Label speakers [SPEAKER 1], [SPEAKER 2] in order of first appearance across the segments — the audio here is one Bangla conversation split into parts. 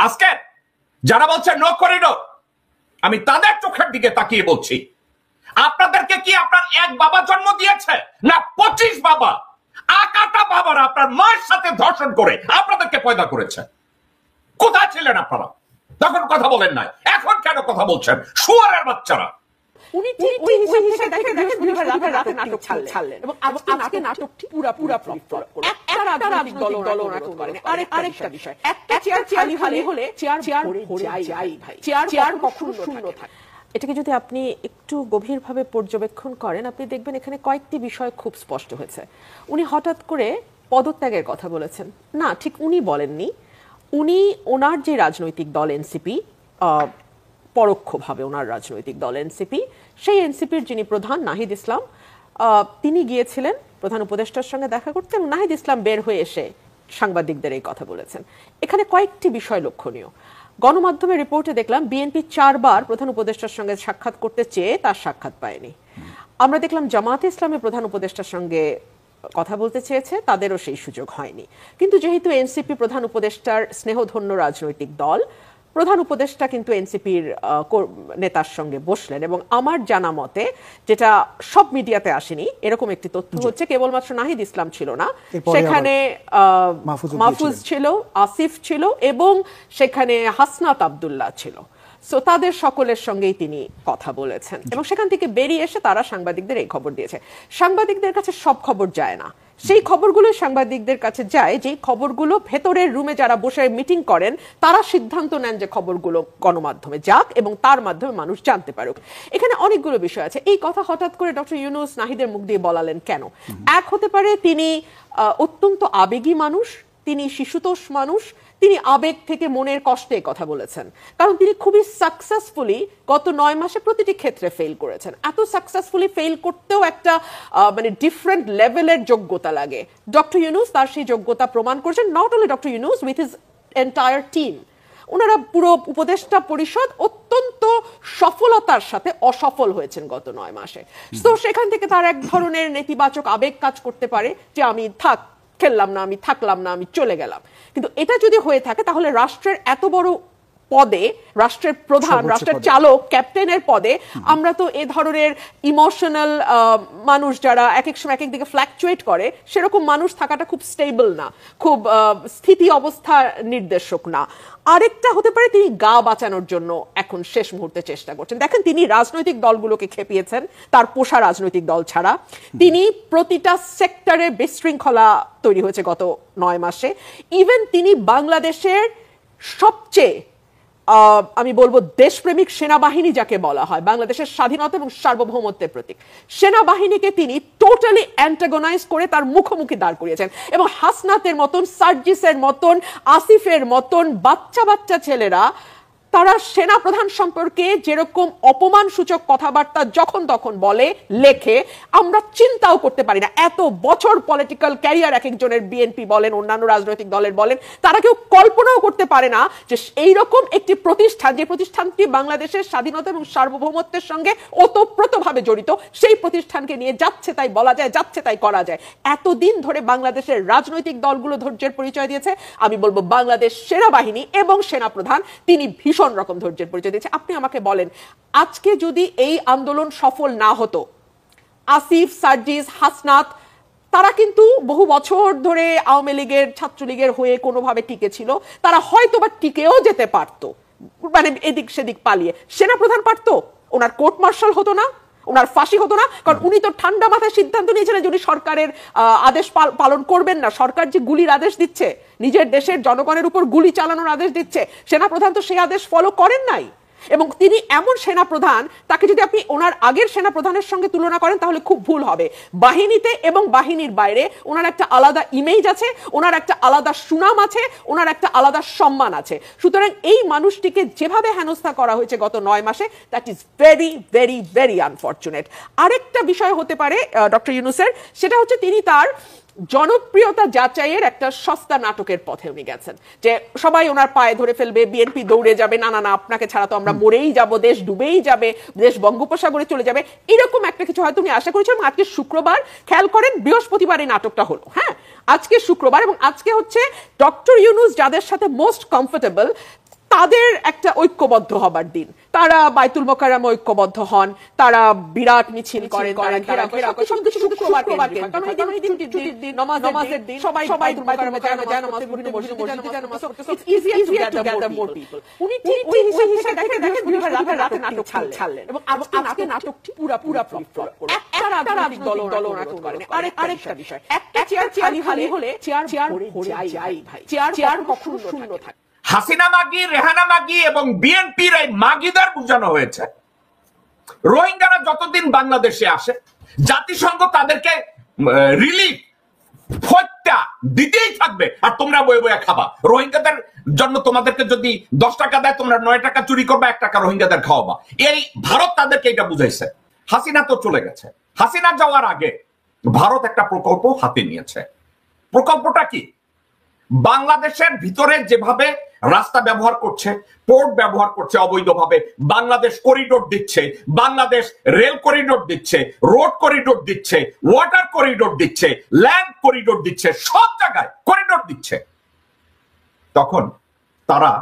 [SPEAKER 1] আজকে যারা বলছে নো করিডোর, আমি তাদের চোখের দিকে তাকিয়ে বলছি, আপনাদেরকে কি আপনার এক বাবা জন্ম দিয়েছে না 25 বাবা? আকাটা বাবারা আপনার মায়ের সাথে ধর্ষণ করে আপনাদেরকে পয়দা করেছে। কোথায় ছিলেন আপনারা? তখন কথা বলেন নাই, এখন কেন কথা বলছেন শুয়োরের বাচ্চারা?
[SPEAKER 2] উনি ঠিক ওই হিসাব থেকে দেখেন বৃহস্পতিবার রাতে নাটক ছাড়লেন এবং আজকে নাটকটি পুরোপুরি ফ্লপ করলো। একটা রাজনৈতিক দল নাটক করেন। আরেকটা বিষয়, একটা চেয়ার খালি হলে চেয়ার ভরে যায় ভাই, চেয়ার কখনো শূন্য থাকে। এটাকে যদি আপনি একটু গভীরভাবে পর্যবেক্ষণ করেন, আপনি দেখবেন এখানে কয়েকটি বিষয় খুব স্পষ্ট হয়েছে। উনি হঠাৎ করে পদত্যাগের কথা বলেছেন না, ঠিক উনি বলেননি। উনি ওনার যে রাজনৈতিক দল এনসিপি, পরোক্ষভাবে ওনার রাজনৈতিক দল এনসিপি, সেই এনসিপির যিনি প্রধান নাহিদ ইসলাম, তিনি গিয়েছিলেন প্রধান উপদেষ্টার সঙ্গে দেখা করতে এবং নাহিদ ইসলাম বের হয়ে এসে সাংবাদিকদের এই কথা বলেছেন। এখানে কয়েকটি বিষয় লক্ষণীয়। গণমাধ্যমের রিপোর্টে দেখলাম বিএনপি 4 বার প্রধান উপদেষ্টার সঙ্গে সাক্ষাৎ করতে চেয়ে তার সাক্ষাৎ পায়নি। আমরা দেখলাম জামায়াতে ইসলামের প্রধান উপদেষ্টার সঙ্গে কথা বলতে চেয়েছে, তাদেরও সেই সুযোগ হয়নি। কিন্তু যেহেতু এনসিপি প্রধান উপদেষ্টার স্নেহধন্য রাজনৈতিক দল, প্রধান উপদেষ্টা কিন্তু এনসিপির নেতার সঙ্গে বসলেন এবং আমার জানা মতে, যেটা সব মিডিয়াতে আসেনি, এরকম একটি তথ্য হচ্ছে কেবলমাত্র নাহিদ ইসলাম ছিল না, সেখানে মাহফুজ ছিল, আসিফ ছিল এবং সেখানে হাসনাত আব্দুল্লাহ ছিল। সো তাদের সকলের সঙ্গেই তিনি কথা বলেছেন এবং সেখান থেকে বেরিয়ে এসে তারা সাংবাদিকদের এই খবর দিয়েছে। সাংবাদিকদের কাছে সব খবর যায় না, সেই খবরগুলো সাংবাদিকদের কাছে যায় যেই খবরগুলো ভেতরের রুমে যারা বসে মিটিং করেন তারা সিদ্ধান্ত নেন যে খবরগুলো গণমাধ্যমে যাক এবং তার মাধ্যমে মানুষ জানতে পারুক। এখানে অনেকগুলো বিষয় আছে। এই কথা হঠাৎ করে ডক্টর ইউনূস নাহিদের মুখ দিয়ে বলালেন কেন? এক হতে পারে তিনি অত্যন্ত আবেগী মানুষ, তিনি শিশুতোষ মানুষ, তিনি আবেগ থেকে মনের কষ্টে কথা বলেছেন, কারণ তিনি খুবই সাকসেসফুলি গত 9 মাসে প্রতিটি ক্ষেত্রে ফেল করেছেন। এত সাকসেসফুলি ফেল করতেও একটা মানে ডিফারেন্ট লেভেলের যোগ্যতা লাগে। ডক্টর ইউনূস তার সেই যোগ্যতা প্রমাণ করেছেন। Not only doctor Yunus, with his entire team. ওনারা পুরো উপদেষ্টা পরিষদ অত্যন্ত সফলতার সাথে অসফল হয়েছেন গত 9 মাসে। তো সেখান থেকে তার এক ধরনের নেতিবাচক আবেগ কাজ করতে পারে যে আমি খেললাম না, আমি থাকলাম না, আমি চলে গেলাম। কিন্তু এটা যদি হয়ে থাকে তাহলে রাষ্ট্রের এত বড় পদে, রাষ্ট্রের প্রধান, রাষ্ট্রের চালক, ক্যাপ্টেনের পদে আমরা তো এ ধরনের ইমোশনাল মানুষ যারা এক এক সময় এক এক দিকে ফ্ল্যাকচুয়েট করে, সেরকম মানুষ থাকাটা খুব স্টেবল না, খুব স্থিতি অবস্থা নির্দেশক না। আরেকটা হতে পারে তিনি গা বাঁচানোর জন্য এখন শেষ মুহূর্তে চেষ্টা করছেন। দেখেন, তিনি রাজনৈতিক দলগুলোকে খেপিয়েছেন তার পোষা রাজনৈতিক দল ছাড়া। তিনি প্রতিটা সেক্টরে বিশৃঙ্খলা তৈরি হয়েছে গত 9 মাসে। ইভেন তিনি বাংলাদেশের সবচেয়ে আমি বলবো দেশপ্রেমিক সেনাবাহিনী যাকে বলা হয়, বাংলাদেশের স্বাধীনতা এবং সার্বভৌমত্বের প্রতীক, সেনাবাহিনীকে তিনি টোটালি অ্যান্টাগনাইজ করে তার মুখোমুখি দাঁড় করিয়েছেন এবং হাসনাতের মতন, সার্জিসের মতন, আসিফের মতন বাচ্চা বাচ্চা ছেলেরা তারা সেনা প্রধান সম্পর্কে যেরকম অপমানসূচক কথাবার্তা যখন তখন বলে, লেখে, আমরা চিন্তাও করতে পারি না। এত বছর পলিটিক্যাল ক্যারিয়ার এক একজনের, বিএনপি বলেন, অন্যান্য রাজনৈতিক দলের বলেন, তারা কেউ কল্পনাও করতে পারে না যে এইরকম একটি প্রতিষ্ঠান, যে প্রতিষ্ঠানটি বাংলাদেশের স্বাধীনতা এবং সার্বভৌমত্বের সঙ্গে ওতপ্রোতভাবে জড়িত, সেই প্রতিষ্ঠানকে নিয়ে যাচ্ছে তাই বলা যায়, যাচ্ছে তাই করা যায়। এতদিন ধরে বাংলাদেশের রাজনৈতিক দলগুলো ধৈর্যের পরিচয় দিয়েছে। আমি বলবো বাংলাদেশ সেনাবাহিনী এবং সেনাপ্রধান তিনি ভীষণ রকম ধৈর্যের পরিচয় দিয়েছে। আপনি আমাকে বলেন, আজকে যদি এই আন্দোলন সফল না হতো, আসিফ, সার্জিস, হাসনাত তারা কিন্তু বহু বছর ধরে আওয়ামী লীগের, ছাত্রলীগের হয়ে কোনোভাবে টিকে ছিল, তারা হয়তো বা টিকেও যেতে পারতো, মানে এদিক সেদিক পালিয়ে। সেনাপ্রধান পারতো, ওনার কোর্ট মার্শাল হতো না, ওনার ফাঁসি হতো না, কারণ উনি তো ঠান্ডা মাথায় সিদ্ধান্ত নিয়েছিলেন যে উনি সরকারের আদেশ পালন করবেন না। সরকার যে গুলির আদেশ দিচ্ছে, নিজের দেশের জনগণের উপর গুলি চালানোর আদেশ দিচ্ছে, সেনাপ্রধান তো সেই আদেশ ফলো করেন নাই। এবং তিনি এমন সেনাপ্রধান, তাকে যদি আপনি ওনার আগের সেনাপ্রধানের সঙ্গে তুলনা করেন তাহলে খুব ভুল হবে। বাহিনীতে এবং বাহিনীর বাইরে ওনার একটা আলাদা ইমেজ আছে, ওনার একটা আলাদা সুনাম আছে, ওনার একটা আলাদা সম্মান আছে। সুতরাং এই মানুষটিকে যেভাবে হেনস্থা করা হয়েছে গত 9 মাসে, that is very very very unfortunate. আরেকটা বিষয় হতে পারে ডক্টর ইউনূসের, সেটা হচ্ছে তিনি তার জনপ্রিয়তা যাচাইয়ের একটা সস্তা নাটকের পথে উনি গেছেন, যে সবাই ওনার পায়ে ধরে ফেলবে, বিএনপি দৌড়ে যাবে, না না না আপনাকে ছাড়া তো আমরা মরেই যাব, দেশ ডুবেই যাবে, দেশ বঙ্গোপসাগরে চলে যাবে, এরকম একটা কিছু হয়তো উনি আশা করেছেন। আজকে শুক্রবার, খেয়াল করেন বৃহস্পতিবার এই নাটকটা হলো, হ্যাঁ আজকে শুক্রবার, এবং আজকে হচ্ছে ডক্টর ইউনূস যাদের সাথে মোস্ট কমফোর্টেবল তাদের একটা ঐক্যবদ্ধ হবার দিন। তারা বাইতুল মোকাররমে ঐক্যবদ্ধ হন, তারা বিরাট মিছিল করেন, তারা ঘেরাও করেন, শুক্রবার কেন্দ্র, কারণ এই দিন ছুটির দিন, নমাজের দিন, সবাই বাইতুল মোকাররমে যায়, নামাজ পড়তে মসজিদে যায়, নামাজ পড়তে। It's easier two gather more people. উনি ঠিক ওই হিসেবে দেখেন বুধবার রাতে নাটক ছাড়লেন এবং আজকে নাটকটি পুরা ফ্লপ করলো। একটা রাজনৈতিক দল নাটক করেন। আরেকটা বিষয়, একটা চেয়ার খালি হলে চেয়ার ভরে যায় ভাই, চেয়ার কখনো শূন্য থাকে।
[SPEAKER 1] হাসিনা মাগি, রেহানা মাগি এবং বিএনপির এই মাগিদার বুঝানো হয়েছে রোহিঙ্গারা যতদিন বাংলাদেশে আসে জাতিসংঘ তাদেরকে রিলিফ ফত্যা দিতেই থাকবে, আর তোমরা বয়ে বয়ে খাবা। রোহিঙ্গাদের জন্য তোমাদেরকে যদি 10 টাকা দেয়, তোমরা 9 টাকা চুরি করবা, 1 টাকা রোহিঙ্গাদের খাওয়াবা। এই ভারত তাদেরকে এটা বুঝাইছে। হাসিনা তো চলে গেছে। হাসিনা যাওয়ার আগে ভারত একটা প্রকল্প হাতে নিয়েছে। প্রকল্পটা কি? বাংলাদেশের ভিতরে যেভাবে রাস্তা ব্যবহার করছে, পোর্ট ব্যবহার করছে অবৈধভাবে, বাংলাদেশ করিডোর দিচ্ছে, বাংলাদেশ রেল করিডোর দিচ্ছে, রোড করিডোর দিচ্ছে, ওয়াটার করিডোর দিচ্ছে, ল্যান্ড করিডোর দিচ্ছে, সব জায়গায় করিডোর দিচ্ছে। তখন তারা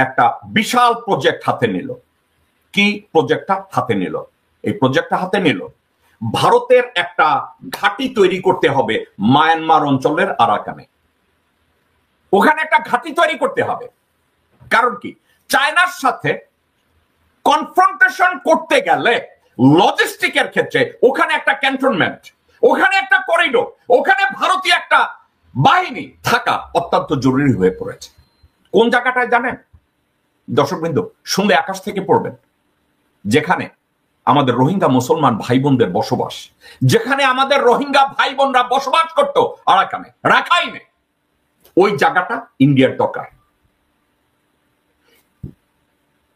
[SPEAKER 1] একটা বিশাল প্রজেক্ট হাতে নিল। কি প্রজেক্টটা হাতে নিল? এই প্রজেক্টটা হাতে নিল ভারতের একটা ঘাঁটি তৈরি করতে হবে মায়ানমার অঞ্চলের আরাকানে। ওখানে একটা ঘাঁটি তৈরি করতে হবে। কারণ কি? চায়নার সাথে কনফ্রন্টেশন করতে গেলে লজিস্টিকের ক্ষেত্রে ওখানে একটা ক্যান্টনমেন্ট, ওখানে একটা করিডোর, ওখানে ভারতীয় একটা বাহিনী থাকা অত্যন্ত জরুরি হয়ে পড়েছে। কোন জায়গাটায় জানেন দর্শকবৃন্দ? শুনলে আকাশ থেকে পড়বেন। যেখানে আমাদের রোহিঙ্গা মুসলমান ভাই বোনদের বসবাস, যেখানে আমাদের রোহিঙ্গা ভাই বোনরা বসবাস করতো আরাকানে, রাখাইনে, ওই জায়গাটা ইন্ডিয়ার দরকার।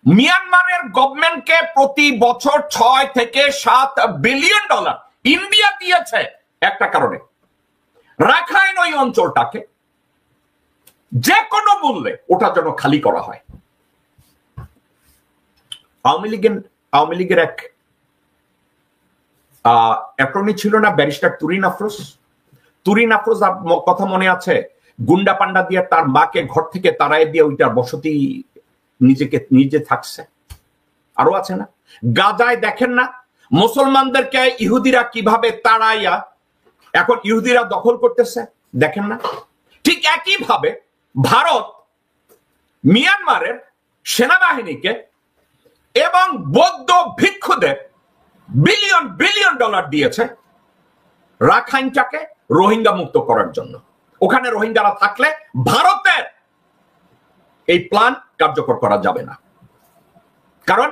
[SPEAKER 1] মিয়ানমারের গভর্নমেন্টকে প্রতি বছর 6 থেকে 7 বিলিয়ন ডলার ইন্ডিয়া দিয়েছে একটা কারণে, রাখাইন ওই অঞ্চলটাকে যে কোনো মূল্যে ওটা যেন খালি করা হয়। আওয়ামী লীগের এক অ্যাটর্নি ছিল না ব্যারিস্টার তুরিন আফরোজ? তুরিন আফরোজ কথা মনে আছে? গুন্ডা পান্ডা দিয়ে তার মাকে ঘর থেকে তাড়াই দিয়ে ওইটার বসতি নিজে থাকছে। আরো আছে না? গাজায় দেখেন না মুসলমানদেরকে ইহুদিরা কিভাবে তাড়াইয়া এখন ইহুদিরা দখল করতেছে, দেখেন না? ঠিক একই ভাবে ভারত মিয়ানমারের সেনাবাহিনীকে এবং বৌদ্ধ ভিক্ষুদের বিলিয়ন ডলার দিয়েছে রাখাইনটাকে রোহিঙ্গা মুক্ত করার জন্য। ওখানে রোহিঙ্গারা থাকলে ভারতের এই প্ল্যান কার্যকর করা যাবে না। কারণ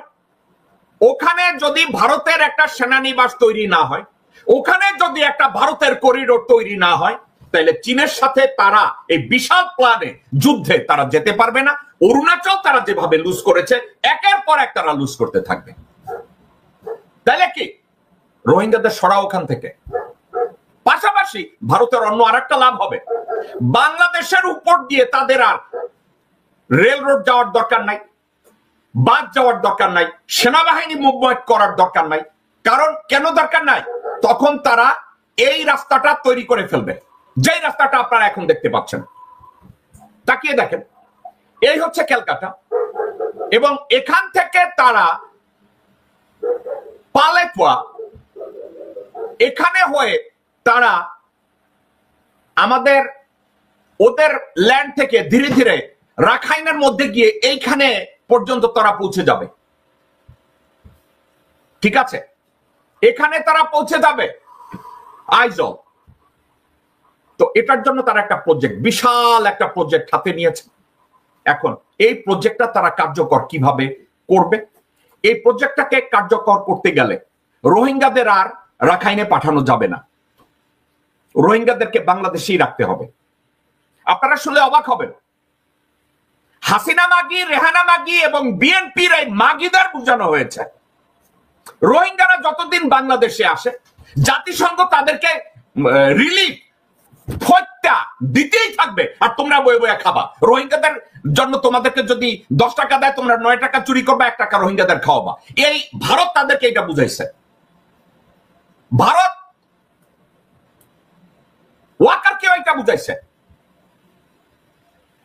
[SPEAKER 1] ওখানে যদি ভারতের একটা সেনানিবাস তৈরি না হয়, ওখানে যদি একটা ভারতের করিডোর তৈরি না হয়, তাহলে চীনের সাথে তারা এই বিশাল প্ল্যানে যুদ্ধে তারা যেতে পারবে না। অরুণাচল তারা যেভাবে লুজ করেছে, একের পর এক তারা লুজ করতে থাকবে। তাহলে কি রোহিঙ্গাদের সরা ওখান থেকে। পাশাপাশি ভারতের অন্য আরেকটা লাভ হবে, বাংলাদেশের উপর দিয়ে তাদের আর রেল রোড যাওয়ার দরকার নাই, বাস যাওয়ার দরকার নাই, সেনাবাহিনী মুভমেন্ট করার দরকার নাই। কারণ কেন দরকার নাই? তখন তারা এই রাস্তাটা তৈরি করে ফেলবে, যেই রাস্তাটা আপনারা এখন দেখতে পাচ্ছেন। তাকিয়ে দেখেন, এই হচ্ছে ক্যালকাটা, এবং এখান থেকে তারা পালেটুয়া এখানে হয়ে তারা আমাদের ওদের ল্যান্ড থেকে ধীরে ধীরে রাখাইনের মধ্যে গিয়ে এইখানে পর্যন্ত তারা পৌঁছে যাবে। ঠিক আছে, এখানে তারা পৌঁছে যাবে আইজল। তো এটার জন্য তারা একটা প্রজেক্ট, বিশাল একটা প্রজেক্ট হাতে নিয়েছে। এখন এই প্রজেক্টটা তারা কার্যকর কিভাবে করবে? এই প্রজেক্টটাকে কার্যকর করতে গেলে রোহিঙ্গাদের আর রাখাইনে পাঠানো যাবে না, রোহিঙ্গাদেরকে বাংলাদেশেই রাখতে হবে। আপনারা শুনলে অবাক হবেন, হাসিনা মাগি, রেহানা মাগি এবং বিএনপির এই মাগিদার বুঝানো হয়েছে রোহিঙ্গারা যতদিন বাংলাদেশে আসে জাতিসংঘ তাদেরকে রিলিফ ফত্যা দিতেই থাকবে, আর তোমরা বয়ে বয়ে খাবা। রোহিঙ্গাদের জন্য তোমাদেরকে যদি 10 টাকা দেয়, তোমরা 9 টাকা চুরি করবা, 1 টাকা রোহিঙ্গাদের খাওয়াবা। এই ভারত তাদেরকে এটা বুঝাইছে। ভারত ওয়াকারকে এটা বুঝাইছে,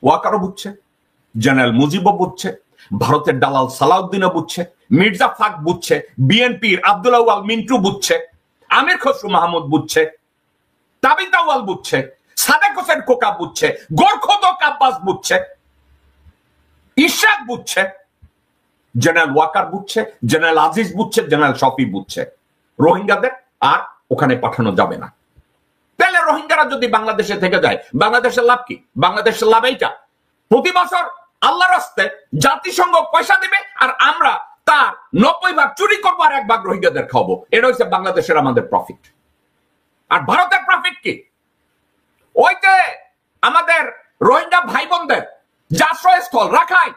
[SPEAKER 1] ওয়াকারও বুঝছে জেনারেল মুজিবও বুঝছে, ভারতের দালাল সালাউদ্দিনও বুঝছে, মির্জা ফাক বুঝছে, বিএনপির আব্দুল আউয়াল মিন্টু বুঝছে, আমির খসরু মাহমুদ বুঝছে, তাবিদ আউয়াল বুঝছে, সাদেক হোসেন কোকা বুঝছে, গোরখোদক আব্বাস বুঝছে, ইশাক বুঝছে, জেনারেল ওয়াকার বুঝছে, জেনারেল আজিজ বুঝছে, জেনারেল শফি বুঝছে রোহিঙ্গাদের আর ওখানে পাঠানো যাবে না। তাহলে রোহিঙ্গারা যদি বাংলাদেশে থেকে যায়, বাংলাদেশের লাভ কি? বাংলাদেশের লাভ এইটা, প্রতি বছর আল্লাহর রাস্তায় জাতিসংঘ পয়সা দিবে আর আমরা তার 90 ভাগ চুরি করবো আর 1 ভাগ রোহিঙ্গাদের খাওয়াবো। এটা হচ্ছে বাংলাদেশের আমাদের প্রফিট। আর ভারতের প্রফিট কি? ওই যে আমাদের রোহিঙ্গা ভাই বোনদের যে আশ্রয়স্থল রাখাই,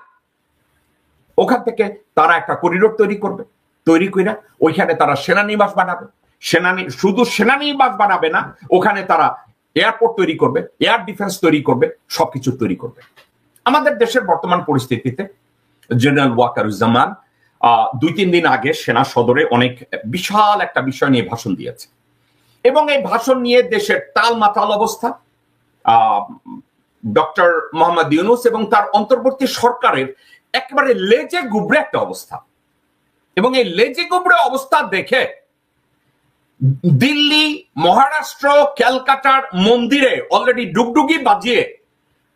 [SPEAKER 1] ওখান থেকে তারা একটা করিডোর তৈরি করবে, তৈরি করে ওইখানে তারা সেনানিবাস বানাবে। শুধু সেনানিবাস বানাবে না, ওখানে তারা এয়ারপোর্ট তৈরি করবে, এয়ার ডিফেন্স তৈরি করবে, সবকিছু তৈরি করবে। আমাদের দেশের বর্তমান পরিস্থিতিতে জেনারেল ওয়াকারুজ্জামান 2-3 দিন আগে সেনা সদরে অনেক বিশাল একটা বিষয় নিয়ে ভাষণ দিয়েছে এবং এই ভাষণ নিয়ে দেশের টাল মাতাল অবস্থা। ডক্টর মোহাম্মদ ইউনূস এবং তার অন্তর্বর্তী সরকারের একেবারে লেজে গুবড়ে একটা অবস্থা, এবং এই লেজে গুবড়ে অবস্থা দেখে দিল্লি, মহারাষ্ট্র, ক্যালকাটার মন্দিরে অলরেডি ডুগডুগি বাজিয়ে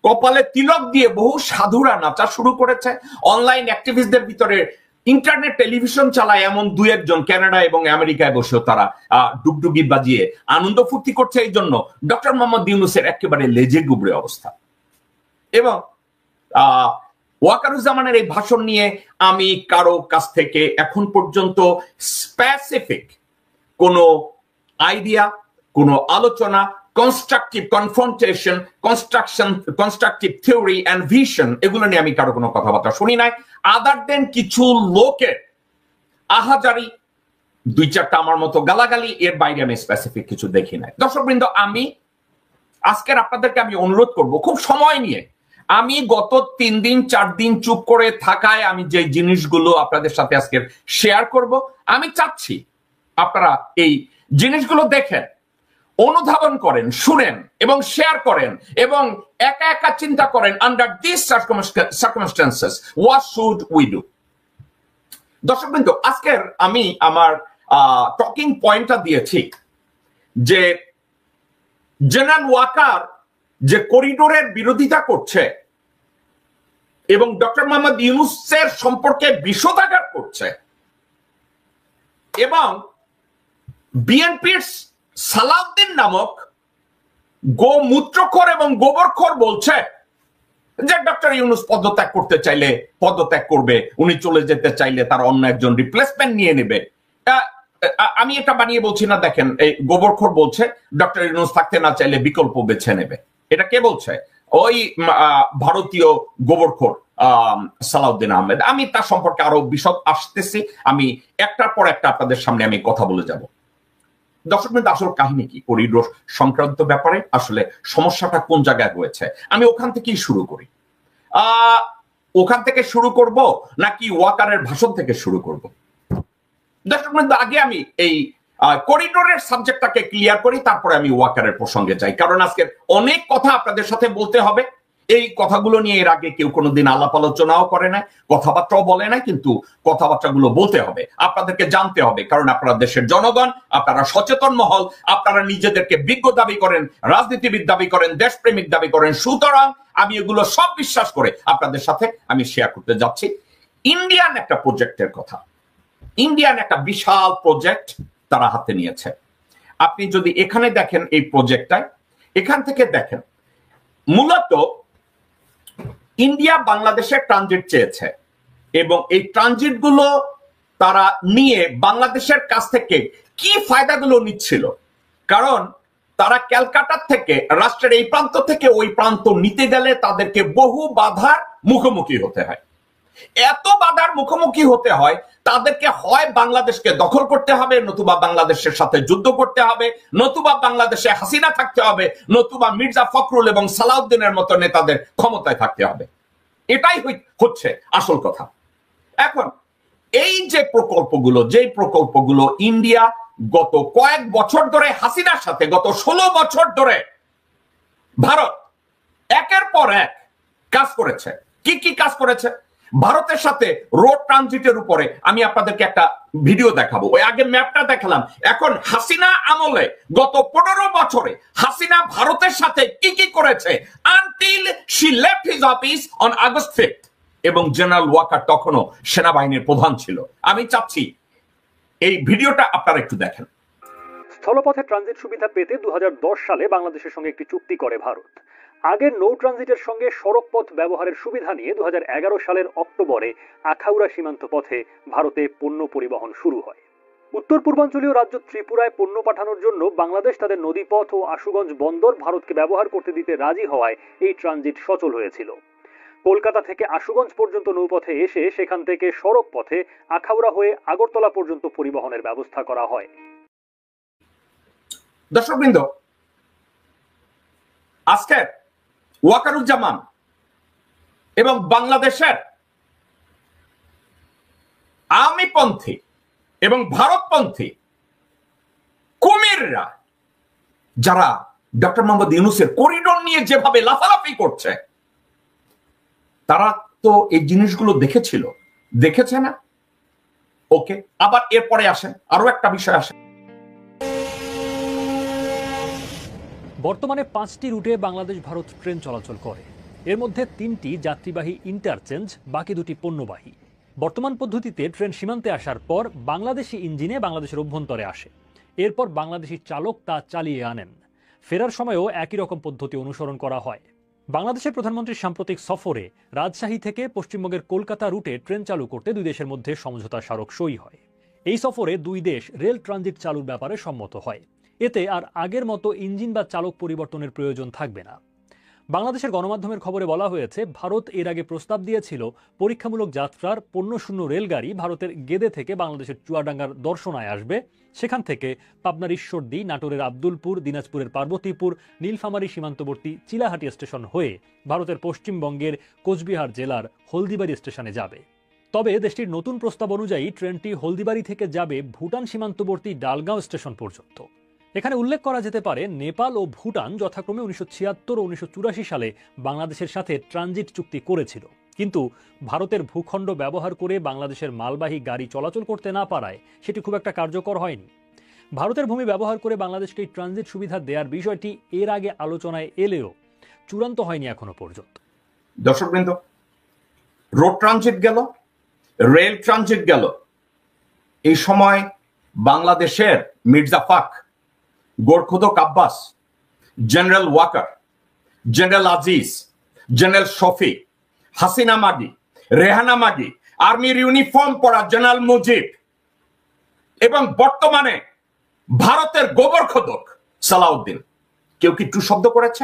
[SPEAKER 1] কপালে তিলক দিয়ে বহু সাধুরা নাচা শুরু করেছে। অনলাইন অ্যাক্টিভিস্টদের ভিতরে ইন্টারনেট টেলিভিশন চালায় এমন 2-1 জন কানাডা এবং আমেরিকায় বসেও তারা ডুগডুগি বাজিয়ে আনন্দ ফুর্তি করছে। এই জন্য ডক্টর মোহাম্মদ ইউনূসের একেবারে লেজে গুবড়ে অবস্থা। এবং ওয়াকারুজ্জামানের এই ভাষণ নিয়ে আমি কারো কাছ থেকে এখন পর্যন্ত স্পেসিফিক কোনো আইডিয়া, কোনো আলোচনা, constructive confrontation, constructive theory and vision, এগুলো নিয়ে আমি কারো কোনো কথাবার্তা শুনি নাই, আদার দেন কিছু লোকের আহাজারি, 2-4টা আমার মতো গালাগালি, এর বাইরে আমি স্পেসিফিক কিছু দেখি নাই। দর্শকবৃন্দ, আমি আজকের আপনাদেরকে আমি অনুরোধ করব খুব সময় নিয়ে, আমি গত 3 দিন 4 দিন চুপ করে থাকায় আমি যে জিনিসগুলো আপনাদের সাথে আজকে শেয়ার করব, আমি চাচ্ছি আপনারা এই জিনিসগুলো দেখেন, অনুধাবন করেন, শুনেন এবং শেয়ার করেন এবং একা একা চিন্তা করেন, under this circumstances what should we do. দর্শকবৃন্দ, আজকের আমি আমার টকিং পয়েন্টটা দিয়েছি যে জেনারেল ওয়াকার যে করিডোরের বিরোধিতা করছে এবং ডক্টর মোহাম্মদ ইউনূসের সম্পর্কে বিষোদাঘাত করছে এবং বিএনপির সালাউদ্দিন নামক গোমূত্রখোর এবং গোবরখোর বলছে যে ডক্টর ইউনূস পদত্যাগ করতে চাইলে পদত্যাগ করবে, উনি চলে যেতে চাইলে তার অন্য একজন রিপ্লেসমেন্ট নিয়ে নেবে। আমি এটা বানিয়ে বলছি না, দেখেন এই গোবরখোর বলছে ডক্টর ইউনূস থাকতে না চাইলে বিকল্প বেছে নেবে। এটা কে বলছে? ওই ভারতীয় গোবরখোর সালাউদ্দিন আহমেদ। আমি তার সম্পর্কে আরো বিশদ আসতেছি, আমি একটার পর একটা আপনাদের সামনে আমি কথা বলে যাব। দর্শকবৃন্দ, আসল কাহিনী কি করিডোর সংক্রান্ত ব্যাপারে, আসলে সমস্যাটা কোন জায়গায় হয়েছে, আমি ওখান থেকেই শুরু করি। ওখান থেকে শুরু করব নাকি ওয়াকারের ভাষণ থেকে শুরু করব? দর্শকবৃন্দ, আগে আমি এই করিডোরের সাবজেক্টটাকে ক্লিয়ার করি, তারপরে আমি ওয়াকারের প্রসঙ্গে যাই, কারণ আজকে অনেক কথা আপনাদের সাথে বলতে হবে। এই কথাগুলো নিয়ে এর আগে কেউ কোনোদিন আলাপ আলোচনাও করে না, কথাবার্তাও বলে না, কিন্তু কথাবার্তাগুলো বলতে হবে, আপনাদেরকে জানতে হবে, কারণ আপনারা দেশের জনগণ, আপনারা সচেতন মহল, আপনারা নিজেদেরকে বিজ্ঞ দাবি করেন, রাজনীতিবিদ দাবি করেন, দেশপ্রেমিক দাবি করেন। সুতরাং আমি এগুলো সব বিশ্বাস করে আপনাদের সাথে আমি শেয়ার করতে যাচ্ছি ইন্ডিয়ান একটা প্রজেক্টের কথা। ইন্ডিয়ান একটা বিশাল প্রজেক্ট তারা হাতে নিয়েছে। আপনি যদি এখানে দেখেন এই প্রজেক্টটায়, এখান থেকে দেখেন মূলত ইন্ডিয়া বাংলাদেশের ট্রানজিট চেয়েছে এবং এই ট্রানজিট গুলো তারা নিয়ে বাংলাদেশের কাছ থেকে কি ফায়দাগুলো নিচ্ছিল, কারণ তারা ক্যালকাটা থেকে রাষ্ট্রের এই প্রান্ত থেকে ওই প্রান্ত নিতে গেলে তাদেরকে বহু বাধার মুখোমুখি হতে হয়। এত বাধার মুখোমুখি হতে হয়, তাদেরকে হয় বাংলাদেশকে দখল করতে হবে, নতুবা বাংলাদেশের সাথে যুদ্ধ করতে হবে, নতুবা বাংলাদেশে হাসিনা থাকতে হবে, নতুবা মির্জা ফখরুল এবং সালাউদ্দিনের মতো নেতাদের ক্ষমতায় থাকতে হবে। এটাই হচ্ছে আসল কথা। এখন এই যে প্রকল্পগুলো ইন্ডিয়া গত কয়েক বছর ধরে হাসিনার সাথে, গত 16 বছর ধরে ভারত একের পর এক কাজ করেছে। কি কি কাজ করেছে। ভারতের সাথে রোড ট্রানজিটের উপরে আমি আপনাদেরকে একটা ভিডিও দেখাবো। ওই আগে ম্যাপটা দেখালাম। এখন হাসিনা আমলে গত 15 বছরে হাসিনা ভারতের সাথে কি কি করেছে until she left his office on August 5 এবং জেনারেল ওয়াকার তখনও সেনাবাহিনীর প্রধান ছিল। আমি চাচ্ছি এই ভিডিওটা আপনারা একটু দেখেন।
[SPEAKER 3] স্থলপথে ট্রানজিট সুবিধা পেতে 2010 সালে বাংলাদেশের সঙ্গে একটি চুক্তি করে ভারত। আগের নৌ ট্রানজিটের সঙ্গে সড়ক পথ ব্যবহারের সুবিধা নিয়ে 2011 সালের অক্টোবরে আখাউড়া সীমান্ত পথে ভারতে পণ্য পরিবহন শুরু হয়। উত্তর পূর্বাঞ্চলীয় রাজ্য ত্রিপুরায় পণ্য পাঠানোর জন্য বাংলাদেশ তাদের নদীপথ ও আশুগঞ্জ বন্দর ভারতকে ব্যবহার করতে দিতে রাজি হওয়ায় এই ট্রানজিট সচল হয়েছিল। কলকাতা থেকে আশুগঞ্জ পর্যন্ত নৌপথে এসে সেখান থেকে সড়ক পথে আখাউড়া হয়ে আগরতলা পর্যন্ত পরিবহনের ব্যবস্থা করা হয়।
[SPEAKER 1] দর্শকবৃন্দ, আজকে ওয়াকারুজ্জামান এবং বাংলাদেশের আওয়ামীপন্থী এবং ভারতপন্থী কুমিররা যারা ডক্টর মোহাম্মদ ইউনূসের করিডোর নিয়ে যেভাবে লাফালাফি করছে, তারা তো এই জিনিসগুলো দেখেছে না? ওকে, আবার এরপরে আসেন আরো একটা বিষয় আসে।
[SPEAKER 4] বর্তমানে 5টি রুটে বাংলাদেশ ভারত ট্রেন চলাচল করে। এর মধ্যে 3টি যাত্রীবাহী ইন্টারচেঞ্জ, বাকি 2টি পণ্যবাহী। বর্তমান পদ্ধতিতে ট্রেন সীমান্তে আসার পর বাংলাদেশি ইঞ্জিনে বাংলাদেশের অভ্যন্তরে আসে। এরপর বাংলাদেশি চালক তা চালিয়ে আনেন। ফেরার সময়ও একই রকম পদ্ধতি অনুসরণ করা হয়। বাংলাদেশের প্রধানমন্ত্রীর সাম্প্রতিক সফরে রাজশাহী থেকে পশ্চিমবঙ্গের কলকাতা রুটে ট্রেন চালু করতে দুই দেশের মধ্যে সমঝোতা স্মারক সই হয়। এই সফরে দুই দেশ রেল ট্রানজিট চালুর ব্যাপারে সম্মত হয়। এতে আর আগের মতো ইঞ্জিন বা চালক পরিবর্তনের প্রয়োজন থাকবে না। বাংলাদেশের গণমাধ্যমের খবরে বলা হয়েছে, ভারত এর আগে প্রস্তাব দিয়েছিল পরীক্ষামূলক যাত্রার পণ্যশূন্য রেলগাড়ি ভারতের গেদে থেকে বাংলাদেশের চুয়াডাঙ্গার দর্শনায় আসবে। সেখান থেকে পাবনার ঈশ্বরদী, নাটোরের আব্দুলপুর, দিনাজপুরের পার্বতীপুর, নীলফামারী সীমান্তবর্তী চিলাহাটি স্টেশন হয়ে ভারতের পশ্চিমবঙ্গের কোচবিহার জেলার হলদিবাড়ি স্টেশনে যাবে। তবে দেশটির নতুন প্রস্তাব অনুযায়ী ট্রেনটি হলদিবাড়ি থেকে যাবে ভুটান সীমান্তবর্তী ডালগাঁও স্টেশন পর্যন্ত। এখানে উল্লেখ করা যেতে পারে, নেপাল ও ভুটান যথাক্রমে 1976 ও 1984 সালে বাংলাদেশের সাথে ট্রানজিট চুক্তি করেছিল, কিন্তু ভারতের ভূখণ্ড ব্যবহার করে বাংলাদেশের মালবাহী গাড়ি চলাচল করতে না পারায় সেটি খুব একটা কার্যকর হয়নি। ভারতের ভূমি ব্যবহার করে বাংলাদেশকে এই ট্রানজিট সুবিধা দেওয়ার বিষয়টি এর আগে আলোচনায় এলেও চূড়ান্ত হয়নি এখনো পর্যন্ত।
[SPEAKER 1] দর্শকবৃন্দ, রোড ট্রানজিট গেল, রেল ট্রানজিট গেল, এই সময় বাংলাদেশের মির্জা ফাখ, গোরখুদক Abbas, general Waker, general Aziz, general Shafi, Hasina মাগি, রেহানা মাগি, আর্মির ইউনিফর্ম পরা জেনারেল মুজিব এবং বর্তমানে ভারতের গোবরখোদক সালাউদ্দিন, কেউ কি টু শব্দ করেছে?